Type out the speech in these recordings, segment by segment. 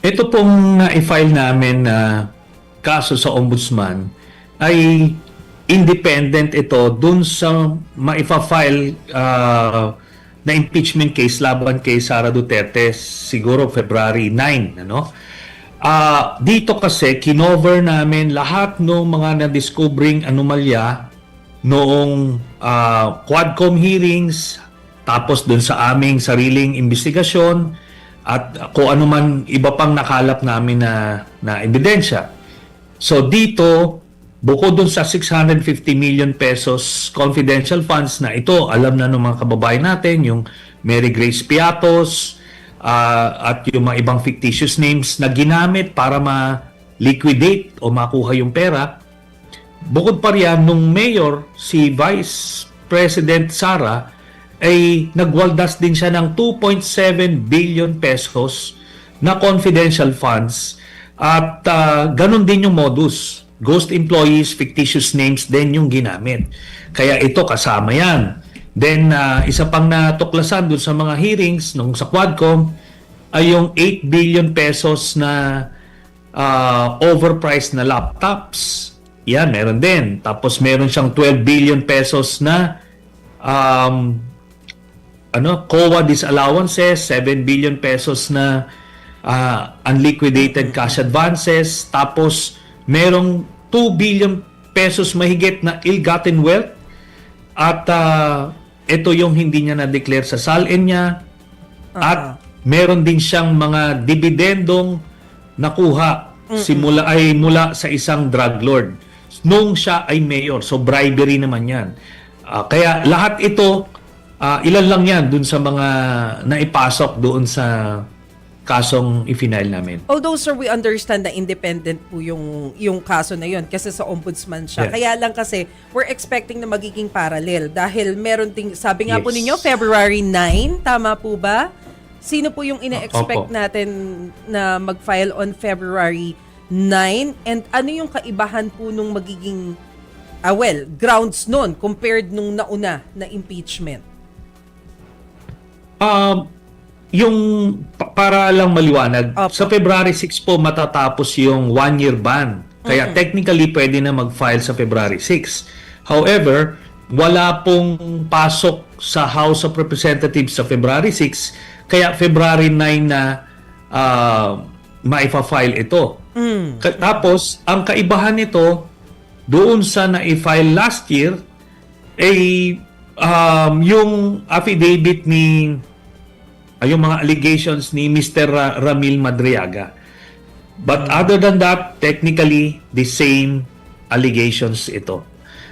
Ito pong na-file namin na kaso sa ombudsman ay independent ito dun sa maifa-file na impeachment case laban kay Sara Duterte siguro February 9, ano? Dito kasi kinover namin lahat ng mga na-discovering anomalya noong Quadcom hearings, tapos dun sa aming sariling investigasyon, at kung ano man iba pang nakalap namin na ebidensya. So dito, bukod dun sa 650 million pesos confidential funds na ito, alam na ng mga kababayan natin, yung Mary Grace Piatos, at yung mga ibang fictitious names na ginamit para ma-liquidate o makuha yung pera. Bukod pa riyan, nung mayor, si Vice President Sara, ay nagwaldas din siya ng 2.7 billion pesos na confidential funds, at ganun din yung modus. Ghost employees, fictitious names din yung ginamit. Kaya ito kasama yan. Then isa pang natuklasan dun sa mga hearings nung sa Quadcom ay yung 8 billion pesos na overpriced na laptops. Yan, meron din. Tapos meron siyang 12 billion pesos na COA disallowances, 7 billion pesos na unliquidated cash advances, tapos merong 2 billion pesos mahigit na ill-gotten wealth, at ito yung hindi niya na-declare sa SALN niya, at meron din siyang mga dividendong nakuha mula sa isang drug lord nung siya ay mayor. So bribery naman yan. Kaya lahat ito, ilan lang yan dun sa mga naipasok doon sa kasong i-file namin. Although, sir, we understand na independent po yung kaso na yun kasi sa ombudsman siya. Yes. Kaya lang kasi, we're expecting na magiging parallel dahil meron ting, sabi nga po Yes. ninyo, February 9, tama po ba? Sino po yung ina-expect Opo. natin na mag-file on February 9? And ano yung kaibahan po nung magiging, grounds nun compared nung nauna na impeachment? Yung para lang maliwanag, Opo. sa February 6 po matatapos yung 1-year ban. Kaya technically pwede na mag-file sa February 6. However, wala pong pasok sa House of Representatives sa February 6, kaya February 9 na maifa-file ito. Tapos, ang kaibahan nito doon sa na-file last year ay yung affidavit ni yung mga allegations ni Mr. Ramil Madriaga. But other than that, technically, the same allegations ito.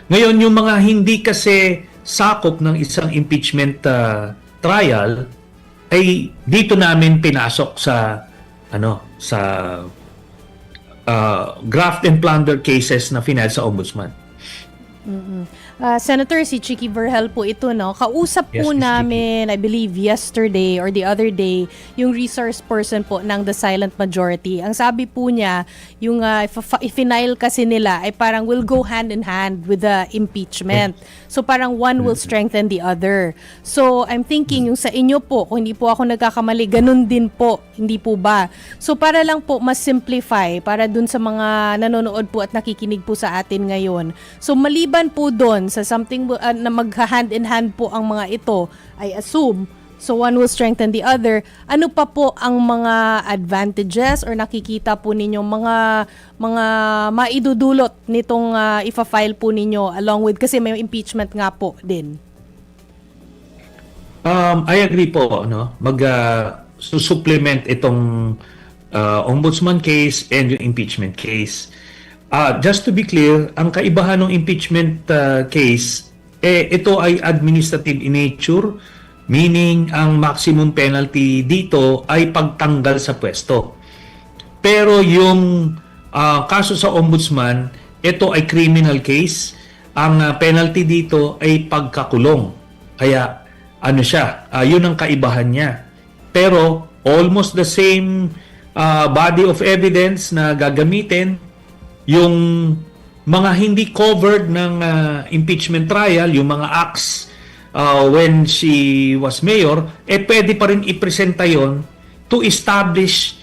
Ngayon, yung mga hindi kasi sakop ng isang impeachment trial, ay dito namin pinasok sa graft and plunder cases na final sa ombudsman. Senator, si Chicky Verhel po ito, no? Kausap Yes, po Miss namin, I believe yesterday or the other day, yung resource person po ng the silent majority. Ang sabi po niya, yung if-final kasi nila ay parang will go hand in hand with the impeachment. So parang one will strengthen the other. So I'm thinking yung sa inyo po, kung hindi po ako nagkakamali, ganun din po, hindi po ba? So para lang po mas simplify para dun sa mga nanonood po at nakikinig po sa atin ngayon. So maliban po doon sa something na mag-hand in hand po ang mga ito, I assume, so one will strengthen the other. Ano pa po ang mga advantages or nakikita po ninyong mga maidudulot nitong ifa-file po ninyo along with, kasi may impeachment nga po din? I agree po, no? Supplement itong ombudsman case and yung impeachment case. Just to be clear, ang kaibahan ng impeachment case, ito ay administrative in nature, meaning ang maximum penalty dito ay pagtanggal sa pwesto. Pero yung kaso sa ombudsman, ito ay criminal case. Ang penalty dito ay pagkakulong. Kaya yun ang kaibahan niya. Pero almost the same body of evidence na gagamitin. Yung mga hindi covered ng impeachment trial, yung mga acts when she was mayor, pwede pa rin ipresenta yon to establish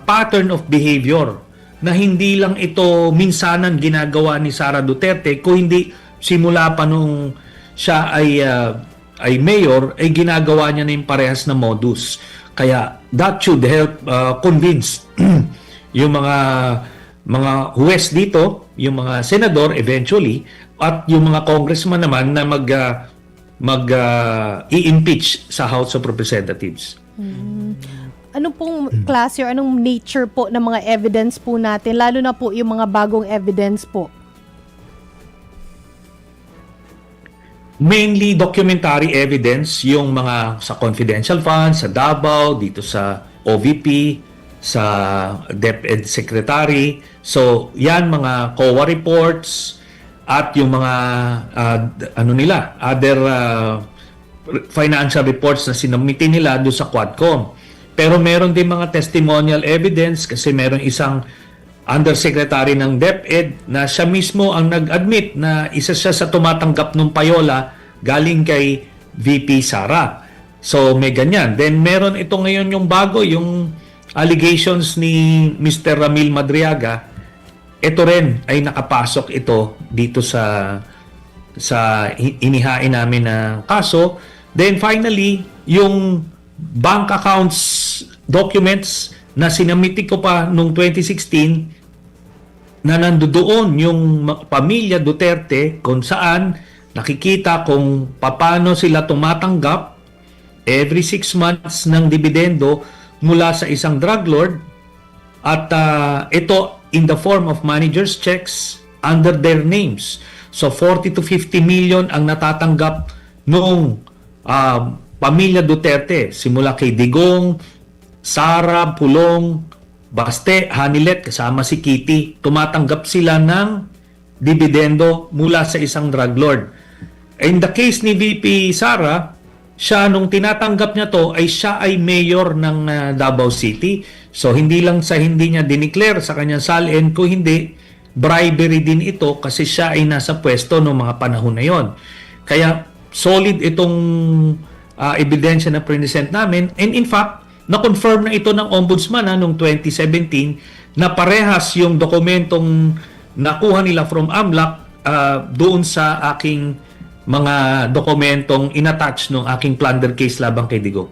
pattern of behavior na hindi lang ito minsanan ginagawa ni Sara Duterte, kung hindi simula pa nung siya ay mayor, ay ginagawa niya na yung parehas na modus. Kaya that should help convince yung mga huwes dito, yung mga senador eventually, at yung mga congressman naman na i-impeach sa House of Representatives. Ano pong klase or anong nature po ng mga evidence po natin, lalo na po yung mga bagong evidence po? Mainly documentary evidence, yung mga sa confidential funds, sa Davao, dito sa OVP, sa DepEd Secretary. So, yan mga COA reports at yung mga other financial reports na sinamitin nila doon sa Quadcom. Pero meron din mga testimonial evidence kasi meron isang undersecretary ng DepEd na siya mismo ang nag-admit na isa siya sa tumatanggap ng payola galing kay VP Sara. So may ganyan. Then meron ito ngayon yung bago, yung allegations ni Mr. Ramil Madriaga. Ito rin ay nakapasok ito dito sa inihain namin na kaso. Then finally, yung bank accounts documents na sinamiti ko pa noong 2016 na nandoon yung pamilya Duterte kung saan nakikita kung paano sila tumatanggap every 6 months ng dividendo mula sa isang drug lord, at ito in the form of managers checks under their names. So 40 to 50 million ang natatanggap nung pamilya Duterte, simula kay Digong, Sara, Pulong, Baste, Hanilet, kasama si Kitty. Tumatanggap sila ng dividendo mula sa isang drug lord. In the case ni VP Sara, siya nung tinatanggap niya to ay siya ay mayor ng Davao City. So hindi lang sa hindi niya dineclare sa kanyang salin, kung hindi, bribery din ito kasi siya ay nasa pwesto noong mga panahon na yon. Kaya solid itong ebidensya na present namin, and in fact na-confirm na ito ng ombudsman noong 2017 na parehas yung dokumentong nakuha nila from AMLAC doon sa aking mga dokumentong inattach ng aking plunder case labang kay Digong.